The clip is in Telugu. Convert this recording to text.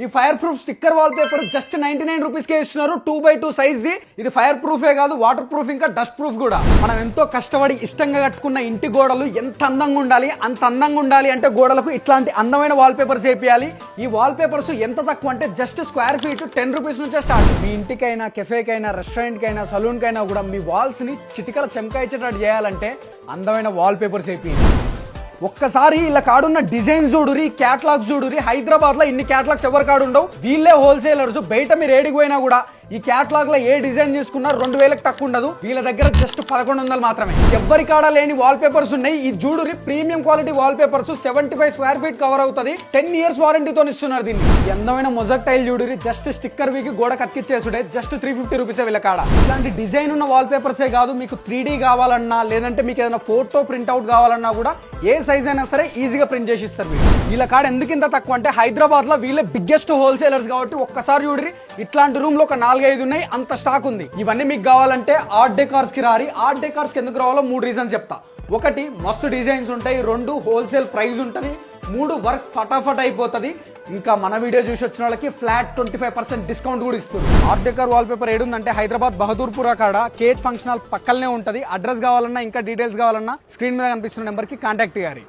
ఈ fire proof sticker wall paper just 99 రూపీస్కే ఇస్తున్నారు. 2x2 size the. ఇది ఫైర్ ప్రూఫే కాదు, వాటర్ ప్రూఫ్ ఇంకా డస్ట్ ప్రూఫ్ కూడా. మనం ఎంతో కష్టపడి ఇష్టంగా కట్టుకున్న ఇంటి గోడలు ఎంత అందంగా ఉండాలి, అంత అందంగా ఉండాలి అంటే గోడలకు ఇట్లాంటి అందమైన వాల్ పేపర్స్ వేయాలి. ఈ వాల్ పేపర్స్ ఎంత తక్కువ అంటే జస్ట్ స్క్వేర్ ఫీట్ 10 రూపీస్ నుంచే స్టార్ట్. మీ ఇంటికైనా, కెఫేకైనా, రెస్టారెంట్ కైనా, సలూన్ కైనా కూడా మీ వాల్స్ ని చిటికల చెమకాయించేటట్టు చేయాలంటే అందమైన వాల్ పేపర్స్ వేయాలి. ఒక్కసారి ఇలా కాడున్న డిజైన్ చూడురి, క్యాటలాగ్స్ చూడురి. హైదరాబాద్ లో ఇన్ని క్యాటలాగ్స్ ఎవరి కాడు ఉండవు. వీళ్ళే హోల్సేలర్స్. బయట మీరు ఏడికి పోయినా కూడా ఈ క్యాటలాగ్ లో ఏ డిజైన్ తీసుకున్నా 2000కి తక్కువ ఉండదు. వీళ్ళ దగ్గర జస్ట్ 1100 మాత్రమే. ఎవరి కాడ లేని వాల్ పేపర్స్ ఉన్నాయి. ఈ జూడురి premium quality wall papers 75 square feet cover అవుతుంది. 10 ఇయర్స్ వారంటీతో ఇస్తున్నారు దీన్ని. అందమైన మొజాక్ టైల్ జూడురి, జస్ట్ స్టిక్కర్ వీకి గోడ కత్తిచ్చేసుడే జస్ట్ 350 రూపీస్ వీళ్ళ కాడ. ఇలాంటి డిజైన్ ఉన్న వాల్ పేపర్సే కాదు, మీకు 3D కావాలన్నా లేదంటే మీకు ఏదైనా ఫోటో ప్రింట్అవుట్ కావాలన్నా కూడా ఏ సైజ్ అయినా సరే ఈజీగా ప్రింట్ చేసి ఇస్తారు. వీళ్ళ కాడ ఎందుకు ఇంత తక్కువ అంటే హైదరాబాద్ లో వీళ్ళే బిగ్గెస్ట్ హోల్సేలర్స్ కాబట్టి ఒక్కసారి చూడరి ఇట్లాంటి రూమ్ లో ఒక 4-5 ఉన్నాయి, అంత స్టాక్ ఉంది. ఇవన్నీ మీకు కావాలంటే ఆర్ట్ డెకార్స్ కి రారి. ఆర్ట్ డెకార్స్ కి ఎందుకు రావాలో 3 రీజన్స్ చెప్తా. 1 మస్తు డిజైన్స్ ఉంటాయి, 2 హోల్సేల్ ప్రైస్ ఉంటుంది, 3 వర్క్ ఫటాఫట్ అయిపోతుంది. ఇంకా మన వీడియో చూసి వచ్చిన వాళ్ళకి ఫ్లాట్ 25% డిస్కౌంట్ కూడా ఇస్తుంది. ఆర్ట్ డెకార్ వాల్ పేపర్ ఏడుందంటే హైదరాబాద్ బహదూర్పురా కాడ కేజ్ ఫంక్షన్ హాల్ పక్కనే ఉంటుంది. అడ్రస్ కావాలన్నా ఇంకా డీటెయిల్స్ కావాలన్నా స్క్రీన్ మీద కనిపిస్తున్న నెంబర్ కి కాంటాక్ట్ చేయాలి.